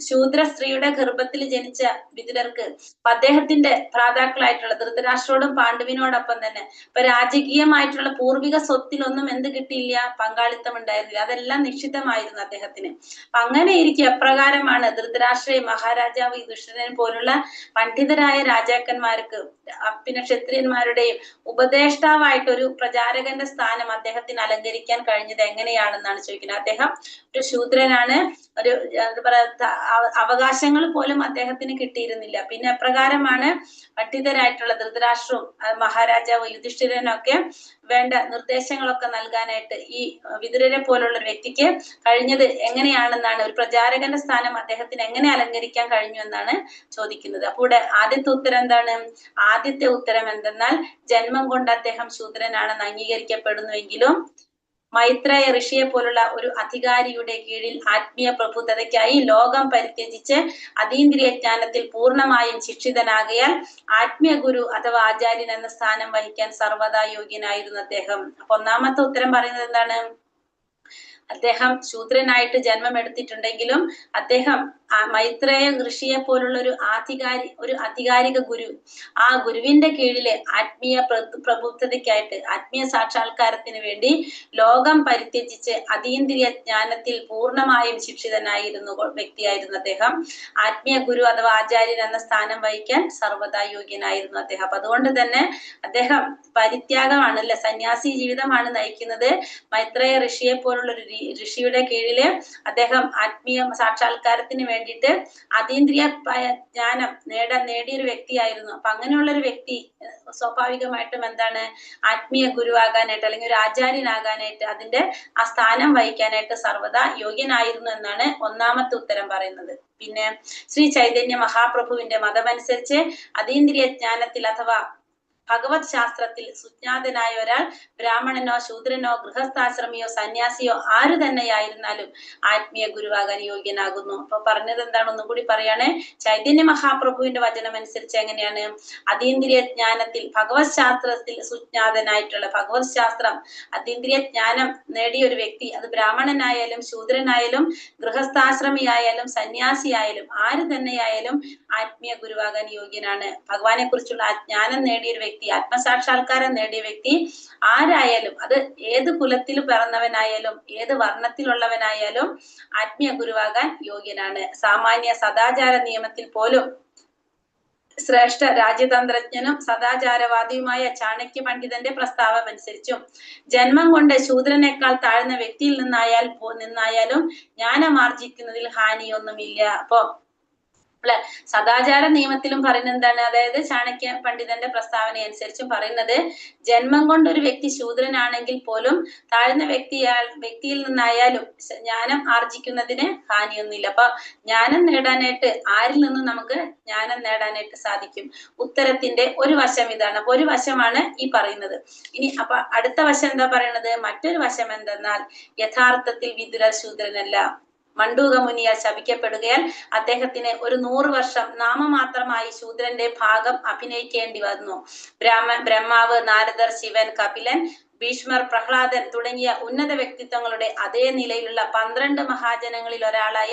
[SPEAKER 3] ശൂദ്രസ്ത്രീയുടെ ഗർഭത്തിൽ ജനിച്ച വിതുരർക്ക് അദ്ദേഹത്തിന്റെ ഭ്രാതാക്കളായിട്ടുള്ള ധൃതരാഷ്ട്രോടും പാണ്ഡുവിനോടൊപ്പം തന്നെ ഇപ്പൊ രാജകീയമായിട്ടുള്ള പൂർവിക സ്വത്തിലൊന്നും എന്ത് കിട്ടിയില്ല? പങ്കാളിത്തം ഉണ്ടായിരുന്നില്ല. അതെല്ലാം നിശ്ചിതമായിരുന്നു അദ്ദേഹത്തിന്. അങ്ങനെ ഇരിക്കെ എപ്രകാരമാണ് ധൃതരാഷ്ട്രയും മഹാരാജാവ് യുധിഷ്ഠിരൻ പോലുള്ള പണ്ഡിതരായ രാജാക്കന്മാർക്ക് പിന്നെ ക്ഷത്രിയന്മാരുടെയും ഉപദേഷ്ടാവായിട്ടൊരു പ്രചാരകന്റെ സ്ഥാനം അദ്ദേഹത്തിന് അലങ്കരിക്കാൻ കഴിഞ്ഞത് എങ്ങനെയാണെന്നാണ് ചോദിക്കുന്നത്. അദ്ദേഹം ഒരു ശൂദ്രനാണ്. ഒരു എന്താ പറയാ, അവകാശങ്ങൾ പോലും അദ്ദേഹത്തിന് കിട്ടിയിരുന്നില്ല. പിന്നെ എപ്രകാരമാണ് പണ്ഡിതരായിട്ടുള്ള ധൃതരാഷ്ട്രവും മഹാരാജാവ് യുധിഷ്ഠിരനൊക്കെ വേണ്ട നിർദ്ദേശങ്ങളൊക്കെ നൽകാനായിട്ട് ഈ വിതുരരെ പോലുള്ള ഒരു വ്യക്തിക്ക് കഴിഞ്ഞത് എങ്ങനെയാണെന്നാണ്, ഒരു പ്രചാരകന്റെ സ്ഥാനം അദ്ദേഹത്തിന് എങ്ങനെ അലങ്കരിക്കാൻ കഴിഞ്ഞു എന്നാണ് ചോദിക്കുന്നത്. അപ്പോൾ ഇവിടെ ആദ്യത്തെ ഉത്തരം എന്താണ്? ആദ്യത്തെ ഉത്തരം എന്തെന്നാൽ ജന്മം കൊണ്ട് അദ്ദേഹം ശൂദ്രനാണെന്ന് അംഗീകരിക്കപ്പെടുന്നുവെങ്കിലും മൈത്രേയ ഋഷിയെ പോലുള്ള ഒരു അധികാരിയുടെ കീഴിൽ ആത്മീയ പ്രബുദ്ധതയ്ക്കായി ലോകം പരിത്യജിച്ച് അതീന്ദ്രിയ ജ്ഞാനത്തിൽ പൂർണ്ണമായും ശിക്ഷിതനാകയാൽ ആത്മീയ ഗുരു അഥവാ ആചാര്യൻ എന്ന സ്ഥാനം വഹിക്കാൻ സർവ്വതാ യോഗ്യനായിരുന്നു അദ്ദേഹം. അപ്പൊ ഒന്നാമത്തെ ഉത്തരം പറയുന്നത് എന്താണ്? അദ്ദേഹം ശൂദ്രനായിട്ട് ജന്മം എടുത്തിട്ടുണ്ടെങ്കിലും അദ്ദേഹം മൈത്രേയ ഋഷിയെ പോലുള്ള ഒരു അധികാരിക ഗുരു, ആ ഗുരുവിന്റെ കീഴില് ആത്മീയ പ്രബുദ്ധതയ്ക്കായിട്ട് ആത്മീയ സാക്ഷാത്കാരത്തിന് വേണ്ടി ലോകം പരിത്യജിച്ച് അതീന്ദ്രിയ ജ്ഞാനത്തിൽ പൂർണ്ണമായും ശിക്ഷിതനായിരുന്നു വ്യക്തിയായിരുന്നു അദ്ദേഹം. ആത്മീയ ഗുരു അഥവാ ആചാര്യൻ എന്ന സ്ഥാനം വഹിക്കാൻ സർവ്വതാ യോഗ്യനായിരുന്നു അദ്ദേഹം. അപ്പൊ അതുകൊണ്ട് തന്നെ അദ്ദേഹം പരിത്യാഗമാണ് അല്ലെ, സന്യാസി ജീവിതമാണ് നയിക്കുന്നത്. മൈത്രേയ ഋഷിയെ പോലുള്ള ഒരു ഋഷിയുടെ കീഴില് അദ്ദേഹം ആത്മീയ സാക്ഷാത്കാരത്തിന് വേണ്ടിയിട്ട് അതീന്ദ്രിയ ജ്ഞാനം നേടിയൊരു വ്യക്തിയായിരുന്നു. അപ്പൊ അങ്ങനെയുള്ള ഒരു വ്യക്തി സ്വാഭാവികമായിട്ടും എന്താണ്, ആത്മീയ ഗുരുവാകാനായിട്ട് അല്ലെങ്കിൽ ഒരു ആചാര്യനാകാനായിട്ട് അതിന്റെ ആ സ്ഥാനം വഹിക്കാനായിട്ട് സർവ്വതാ യോഗ്യനായിരുന്നു എന്നാണ് ഒന്നാമത്തെ ഉത്തരം പറയുന്നത്. പിന്നെ ശ്രീ ചൈതന്യ മഹാപ്രഭുവിന്റെ മതമനുസരിച്ച് അതീന്ദ്രിയ ജ്ഞാനത്തിൽ അഥവാ ഭഗവത് ശാസ്ത്രത്തിൽ സുജ്ഞാതനായ ഒരാൾ ബ്രാഹ്മണനോ ശൂദ്രനോ ഗൃഹസ്ഥാശ്രമിയോ സന്യാസിയോ ആര് തന്നെയായിരുന്നാലും ആത്മീയ ഗുരുവാകാൻ യോഗ്യനാകുന്നു. അപ്പൊ പറഞ്ഞത് എന്താണെന്നും കൂടി പറയാണ്. ചൈതന്യ മഹാപ്രഭുവിന്റെ വചനം അനുസരിച്ച് എങ്ങനെയാണ്? അതീന്ദ്രിയ ജ്ഞാനത്തിൽ ഭഗവത് ശാസ്ത്രത്തിൽ സുജ്ഞാതനായിട്ടുള്ള ഭഗവത് ശാസ്ത്രം അതീന്ദ്രിയ ജ്ഞാനം നേടിയ ഒരു വ്യക്തി, അത് ബ്രാഹ്മണനായാലും ശൂദ്രനായാലും ഗൃഹസ്ഥാശ്രമിയായാലും സന്യാസിയായാലും ആര് തന്നെയായാലും ആത്മീയ ഗുരുവാകാൻ യോഗ്യനാണ്. ഭഗവാനെ കുറിച്ചുള്ള ജ്ഞാനം നേടിയ ഒരു വ്യക്തി, ആത്മസാക്ഷാത്കാരം നേടിയ വ്യക്തി ആരായാലും, അത് ഏത് കുലത്തിൽ പിറന്നവനായാലും ഏത് വർണ്ണത്തിലുള്ളവനായാലും ആത്മീയ ഗുരുവാകാൻ യോഗ്യനാണ്. സാമാന്യ സദാചാര നിയമത്തിൽ പോലും ശ്രേഷ്ഠ രാജ്യതന്ത്രജ്ഞനും സദാചാരവാദിയുമായ ചാണക്യ പണ്ഡിതന്റെ പ്രസ്താവം അനുസരിച്ചും ജന്മം കൊണ്ട് ശൂദ്രനേക്കാൾ താഴ്ന്ന വ്യക്തിയിൽ നിന്നായാലും ജ്ഞാനമാർജിക്കുന്നതിൽ ഹാനിയൊന്നുമില്ല. അപ്പൊ സദാചാര നിയമത്തിലും പറയുന്നത് എന്താണ്? അതായത് ചാണക്യ പണ്ഡിതന്റെ പ്രസ്താവന അനുസരിച്ചും പറയുന്നത് ജന്മം കൊണ്ട് ഒരു വ്യക്തി ശൂദ്രനാണെങ്കിൽ പോലും താഴ്ന്ന വ്യക്തിയിൽ നിന്നായാലും ജ്ഞാനം ആർജിക്കുന്നതിന് ഹാനിയൊന്നുമില്ല. അപ്പൊ ജ്ഞാനം നേടാനായിട്ട് ആരിൽ നിന്നും നമുക്ക് ജ്ഞാനം നേടാനായിട്ട് സാധിക്കും? ഉത്തരത്തിന്റെ ഒരു വശം ഇതാണ്. അപ്പൊ ഒരു വശമാണ് ഈ പറയുന്നത്. ഇനി അപ്പൊ അടുത്ത വശം എന്താ പറയുന്നത്? മറ്റൊരു വശം എന്തെന്നാൽ യഥാർത്ഥത്തിൽ വിതുര ശൂദ്രനല്ല, മണ്ഡൂക മുനിയാൽ ശപിക്കപ്പെടുകയാൽ അദ്ദേഹത്തിന് ഒരു 100 വർഷം നാമമാത്രമായി ശൂദ്രന്റെ ഭാഗം അഭിനയിക്കേണ്ടി വന്നു. ബ്രഹ്മാവ്, നാരദർ, ശിവൻ, കപിലൻ, ഭീഷ്മർ, പ്രഹ്ലാദൻ തുടങ്ങിയ ഉന്നത വ്യക്തിത്വങ്ങളുടെ അതേ നിലയിലുള്ള 12 മഹാജനങ്ങളിൽ ഒരാളായ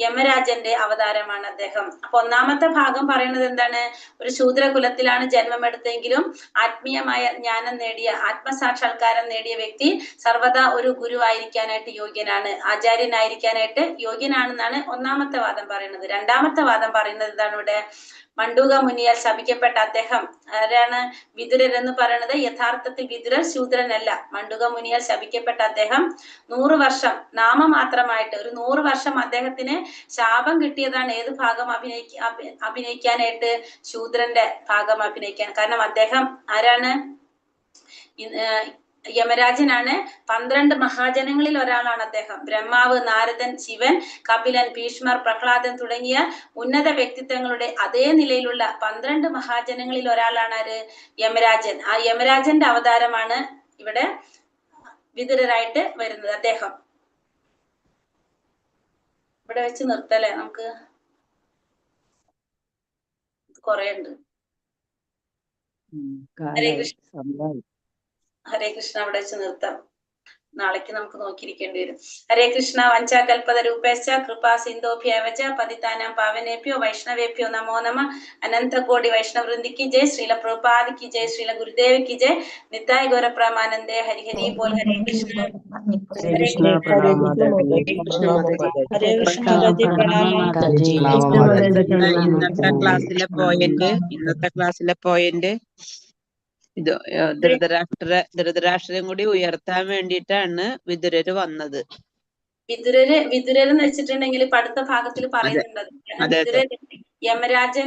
[SPEAKER 3] യമരാജന്റെ അവതാരമാണ് അദ്ദേഹം. അപ്പൊ ഒന്നാമത്തെ ഭാഗം പറയുന്നത് എന്താണ്? ഒരു ശൂദ്രകുലത്തിലാണ് ജന്മമെടുത്തെങ്കിലും ആത്മീയമായ ജ്ഞാനം നേടിയ, ആത്മസാക്ഷാത്കാരം നേടിയ വ്യക്തി സർവദാ ഒരു ഗുരുവായിരിക്കാനായിട്ട് യോഗ്യനാണ്, ആചാര്യനായിരിക്കാനായിട്ട് യോഗ്യനാണെന്നാണ് ഒന്നാമത്തെ വാദം പറയുന്നത്. രണ്ടാമത്തെ വാദം പറയുന്നത് എന്താണ്? ഇവിടെ മണ്ഡൂക മുനിയാൽ ശപിക്കപ്പെട്ട അദ്ദേഹം ആരാണ്? വിതുരർ എന്ന് പറയുന്നത്. യഥാർത്ഥത്തിൽ വിതുരർ ശൂദ്രനല്ല. മണ്ഡൂക മുനിയാൽ ശപിക്കപ്പെട്ട അദ്ദേഹം 100 വർഷം നാമമാത്രമായിട്ട്, ഒരു 100 വർഷം അദ്ദേഹത്തിന് ശാപം കിട്ടിയതാണ്. ഏത് ഭാഗം അഭിനയിക്കാനായിട്ട്? ശൂദ്രന്റെ ഭാഗം അഭിനയിക്കാൻ. കാരണം അദ്ദേഹം ആരാണ്? യമരാജനാണ്. 12 മഹാജനങ്ങളിൽ ഒരാളാണ് അദ്ദേഹം. ബ്രഹ്മാവ്, നാരദൻ, ശിവൻ, കപിലൻ, ഭീഷ്മർ, പ്രഹ്ലാദൻ തുടങ്ങിയ ഉന്നത വ്യക്തിത്വങ്ങളുടെ അതേ നിലയിലുള്ള 12 മഹാജനങ്ങളിൽ ഒരാളാണ് ആര്? യമരാജൻ. ആ യമരാജന്റെ അവതാരമാണ് ഇവിടെ വിതുരരായിട്ട് വരുന്നത്. അദ്ദേഹം ഇവിടെ വെച്ച് നിർത്തല്ലേ, നമുക്ക് കുറെ ഉണ്ട്. ഹരേ കൃഷ്ണ. ഹരേ കൃഷ്ണ. അവിടെ വെച്ച് നിർത്താം, നാളേക്ക് നമുക്ക് നോക്കിയിരിക്കേണ്ടി വരും. ഹരേ കൃഷ്ണ. വഞ്ചാകൽപത രൂപേശ്ച കൃപാ സിന്ധോഭ്യവച പതിതാനാം പാവനേഭ്യോ വൈഷ്ണവേഭ്യോ നമോ നമ. അനന്തകോടി വൈഷ്ണവൃന്ദിക്ക് ജയ്. ശ്രീല പ്രഭുപാദിക്ക് ജയ്. ശ്രീല ഗുരുദേവിക്ക് ജയ്. നിത്തായ ഗൗരപ്രമാനന്ദേ. ഹരി ഹരി ബോൽ. ഹരേ കൃഷ്ണ.
[SPEAKER 4] ഹരേ കൃഷ്ണ. പ്രണാം മാതാജി.
[SPEAKER 2] ഹരേ കൃഷ്ണ മാതാജി. പ്രണാം മാതാജി.
[SPEAKER 6] ഇന്നത്തെ ക്ലാസ്സിലെ പോയിന്റ് ഇത് ധൃതരാഷ്ട്രം കൂടി ഉയർത്താൻ വേണ്ടിയിട്ടാണ് വിതുരര് വന്നത്.
[SPEAKER 3] വിതുരരെന്ന് വെച്ചിട്ടുണ്ടെങ്കിൽ അടുത്ത ഭാഗത്തിൽ പറയുന്നുണ്ട്. യമരാജൻ